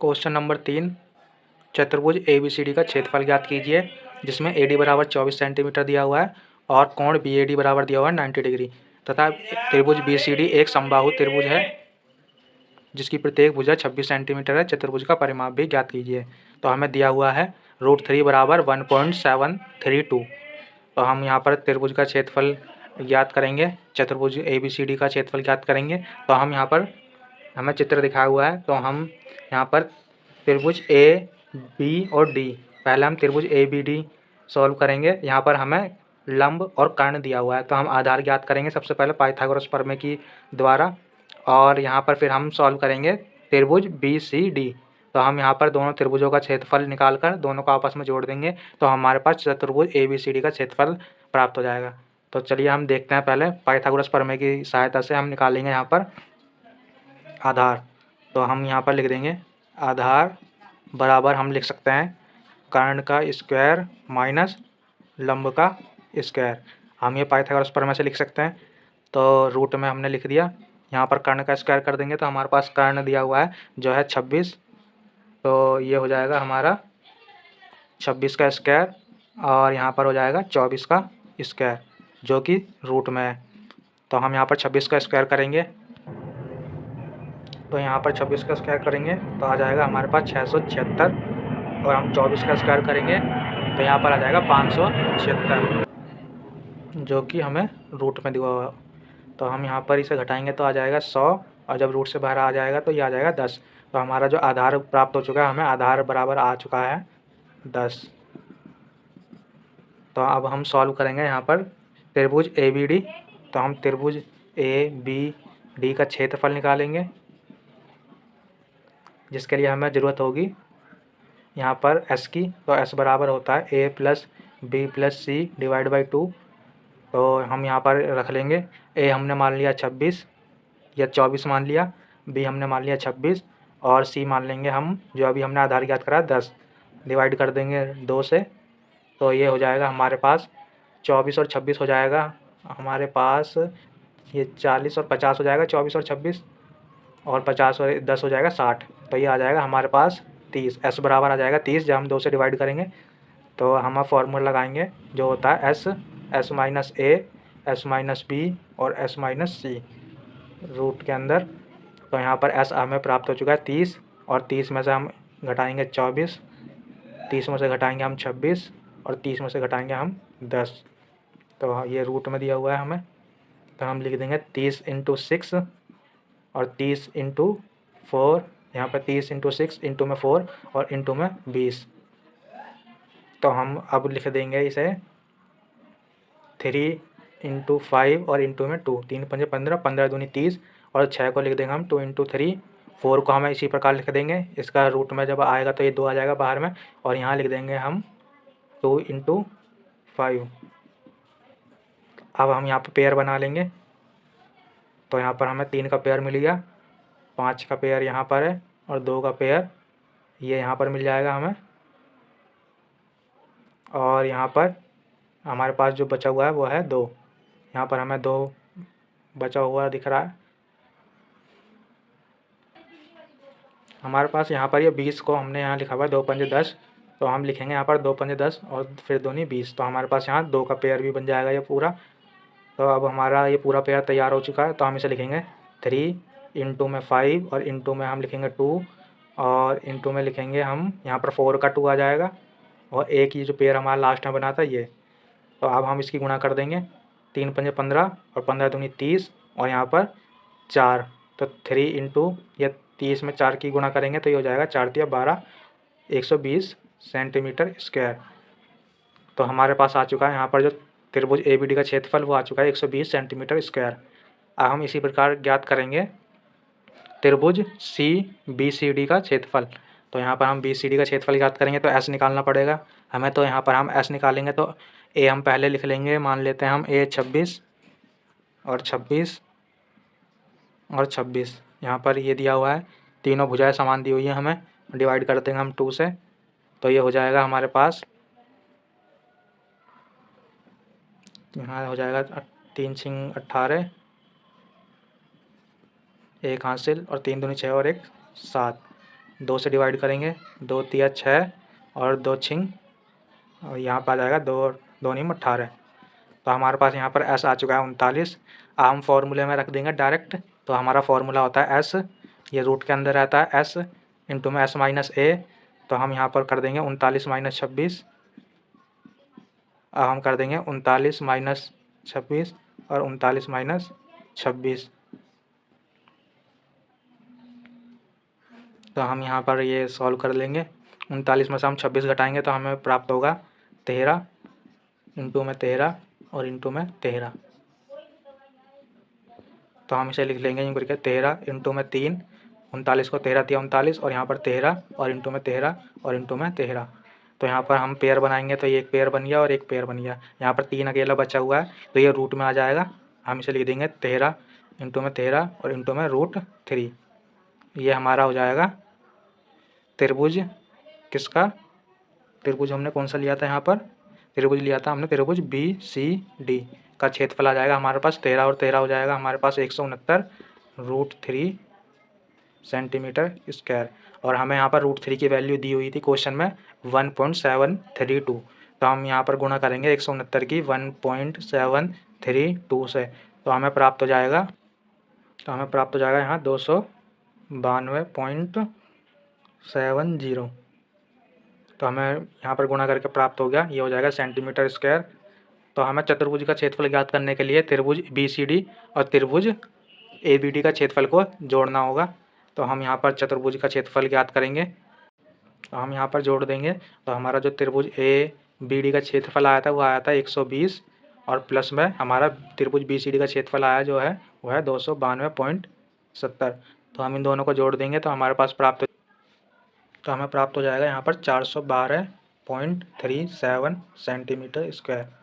Question number 3, चतुर्भुज ABCD का क्षेत्रफल ज्ञात कीजिए, जिसमें AD बराबर 24 सेंटीमीटर दिया हुआ है और कोण BAD बराबर दिया हुआ है 90 डिग्री तथा त्रिभुज BCD एक समबाहु त्रिभुज है जिसकी प्रत्येक भुजा 26 सेंटीमीटर है। चतुर्भुज का परिमाप भी ज्ञात कीजिए। तो हमें दिया हुआ है √3 बराबर 1.732। तो हम यहाँ पर त्रिभुज का क्षेत्रफल ज्ञात करेंगे, चतुर्भुज ABCD का क्षेत्रफल ज्ञात करेंगे। तो हम यहाँ पर हमें चित्र दिखाया हुआ है, तो हम यहाँ पर त्रिभुज AB और D, पहले हम त्रिभुज ABD सॉल्व करेंगे। यहाँ पर हमें लंब और कर्ण दिया हुआ है, तो हम आधार ज्ञात करेंगे सबसे पहले पाइथागोरस प्रमेय की द्वारा, और यहाँ पर फिर हम सॉल्व करेंगे त्रिभुज BCD। तो हम यहाँ पर दोनों त्रिभुजों का क्षेत्रफल निकालकर दोनों को आपस में जोड़ देंगे, तो हमारे पास चतुर्भुज ABCD का क्षेत्रफल प्राप्त हो जाएगा। तो चलिए हम देखते हैं, पहले पाइथागोरस प्रमेय की सहायता से हम निकालेंगे यहाँ पर आधार। तो हम यहाँ पर लिख देंगे आधार बराबर, हम लिख सकते हैं कर्ण का स्क्वायर माइनस लंब का स्क्वायर। हम ये पाइथागोरस प्रमेय से लिख सकते हैं। तो रूट में हमने लिख दिया, यहाँ पर कर्ण का स्क्वायर कर देंगे तो हमारे पास कर्ण दिया हुआ है जो है 26। तो ये हो जाएगा हमारा 26 का स्क्वायर और यहाँ पर हो जाएगा 24 का स्क्वायर जो कि रूट में है। तो हम यहाँ पर 26 का स्क्वायर करेंगे, तो यहाँ पर 26 का स्क्वायर करेंगे तो आ जाएगा हमारे पास 676, और हम 24 का स्क्वायर करेंगे तो यहाँ पर आ जाएगा 576 जो कि हमें रूट में दिया हुआ। तो हम यहाँ पर इसे घटाएंगे तो आ जाएगा 100, और जब रूट से बाहर आ जाएगा तो ये आ जाएगा 10। तो हमारा जो आधार प्राप्त हो चुका है, हमें आधार बराबर आ चुका है 10। तो अब हम सॉल्व करेंगे यहाँ पर त्रिभुज ABD। तो हम त्रिभुज ABD का क्षेत्रफल निकालेंगे, जिसके लिए हमें ज़रूरत होगी यहाँ पर S की। तो S बराबर होता है A + B + C / 2। तो हम यहाँ पर रख लेंगे A हमने मान लिया 26 या 24 मान लिया, B हमने मान लिया 26 और C मान लेंगे हम जो अभी हमने आधार ज्ञात करा 10। डिवाइड कर देंगे 2 से, तो ये हो जाएगा हमारे पास 24 और 26 हो जाएगा हमारे पास, ये 40 और 50 हो जाएगा, 24 और 26 और 50 और 10 हो जाएगा 60। तो ये आ जाएगा हमारे पास 30। S बराबर आ जाएगा 30 जब हम 2 से डिवाइड करेंगे। तो हम फार्मूला लगाएंगे जो होता है S - A S - B और S - C रूट के अंदर। तो यहाँ पर S हमें प्राप्त हो चुका है 30, और 30 में से हम घटाएंगे 24, 30 में से घटाएंगे हम 26 और 30 में से घटाएंगे हम 10। तो ये रूट में दिया हुआ है हमें, तो हम लिख देंगे 30 × 6 और 30 × 4, यहाँ पर 30 × 6 इंटू में 4 और इंटू में 20। तो हम अब लिख देंगे इसे 3 × 5 और इंटू में 2, 3 × 5 = 15, 15 दूनी 30 और 6 को लिख देंगे हम 2 × 3। 4 को हमें इसी प्रकार लिख देंगे, इसका रूट में जब आएगा तो ये 2 आ जाएगा बाहर में, और यहाँ लिख देंगे हम 2 × 5। अब हम यहाँ पर पेयर बना लेंगे। तो यहाँ पर हमें 3 का पेयर मिल गया, 5 का पेयर यहाँ पर है और 2 का पेयर ये यहाँ पर मिल जाएगा हमें। और यहाँ पर हमारे पास जो बचा हुआ है वो है 2, यहाँ पर हमें 2 बचा हुआ दिख रहा है हमारे पास। यहाँ पर ये 20 को हमने यहाँ लिखा हुआ है 2 × 5 = 10, तो हम लिखेंगे यहाँ पर 2 × 5 = 10 और फिर 2 × 20। तो हमारे पास यहाँ 2 का पेयर भी बन जाएगा ये पूरा। तो अब हमारा ये पूरा पेयर तैयार हो चुका है। तो हम इसे लिखेंगे 3 इंटू में 5 और इंटू में हम लिखेंगे 2 और इंटू में लिखेंगे हम यहाँ पर 4 का 2 आ जाएगा, और एक ये जो पेयर हमारा लास्ट में बना था ये। तो अब हम इसकी गुणा कर देंगे, 3 × 5 = 15 और 15 दूनी 30 और यहाँ पर 4। तो 3 इंटू या 30 में 4 की गुणा करेंगे तो ये हो जाएगा 4 × 3 = 12, 120 सेंटीमीटर स्क्वायर। तो हमारे पास आ चुका है यहाँ पर जो त्रिभुज ABD का क्षेत्रफल वो आ चुका है 120 सेंटीमीटर स्क्वायर। अब हम इसी प्रकार ज्ञात करेंगे त्रिभुज CBCD का क्षेत्रफल। तो यहाँ पर हम BCD का क्षेत्रफल ज्ञात करेंगे तो S निकालना पड़ेगा हमें। तो यहाँ पर हम S निकालेंगे तो A हम पहले लिख लेंगे, मान लेते हैं हम A 26 और 26 और 26। यहाँ पर ये दिया हुआ है, तीनों भुजाएं समान दी हुई है हमें, डिवाइड कर देंगे हम 2 से। तो ये हो जाएगा हमारे पास, यहाँ हो जाएगा 3 × 6 = 18, 1 हासिल और 3 दूनी 6 और 1 7। 2 से डिवाइड करेंगे, 2 तिया 6 और 2 छिंग, और यहाँ पर आ जाएगा 2 2 नीम 18। तो हमारे पास यहाँ पर एस आ चुका है 39। हम फॉर्मूले में रख देंगे डायरेक्ट। तो हमारा फॉर्मूला होता है एस, ये रूट के अंदर रहता है एस इंटू में एस माइनस ए। तो हम यहाँ पर कर देंगे 39 माइनस 26। अब हम कर देंगे 39 माइनस 26 और 39 माइनस 26। तो हम यहाँ पर ये सॉल्व कर लेंगे। 39 में से हम 26 घटाएंगे तो हमें प्राप्त होगा 13 इंटू में 13 और इंटू में 13। तो हम इसे लिख लेंगे यूँ करके 13 इंटू में 3, 39 को 13 दिया 39 और यहाँ पर 13 और इंटू में 13 और इंटू में 13। तो यहाँ पर हम पेयर बनाएंगे तो ये एक पेयर बन गया और एक पेयर बन गया। यहाँ पर 3 अकेला बचा हुआ है तो ये रूट में आ जाएगा। हम इसे लिख देंगे 13 इंटू में 13 और इंटू में √3। ये हमारा हो जाएगा त्रिभुज किसका, त्रिभुज हमने कौन सा लिया था यहाँ पर, त्रिभुज लिया था हमने त्रिभुज BCD का क्षेत्रफल आ जाएगा हमारे पास 13 और 13 हो जाएगा हमारे पास 169√3 सेंटीमीटर स्क्वायर। और हमें यहाँ पर √3 की वैल्यू दी हुई थी क्वेश्चन में 1.732। तो हम यहाँ पर गुणा करेंगे 169 की 1.732 से। तो हमें प्राप्त हो जाएगा यहाँ 292.70। तो हमें यहाँ पर गुणा करके प्राप्त हो गया, ये हो जाएगा सेंटीमीटर स्क्वायर। तो हमें चतुर्भुज का क्षेत्रफल ज्ञात करने के लिए त्रिभुज BCD और त्रिभुज ABD का क्षेत्रफल को जोड़ना होगा। तो हम यहाँ पर चतुर्भुज का क्षेत्रफल ज्ञात करेंगे। तो हम यहाँ पर जोड़ देंगे। तो हमारा जो त्रिभुज ABD का क्षेत्रफल आया था वो आया था 120 और प्लस में हमारा त्रिभुज BCD का क्षेत्रफल आया जो है वो है 292.70। तो हम इन दोनों को जोड़ देंगे तो हमारे पास हमें प्राप्त हो जाएगा यहाँ पर 412.37 सेंटीमीटर स्क्वायर।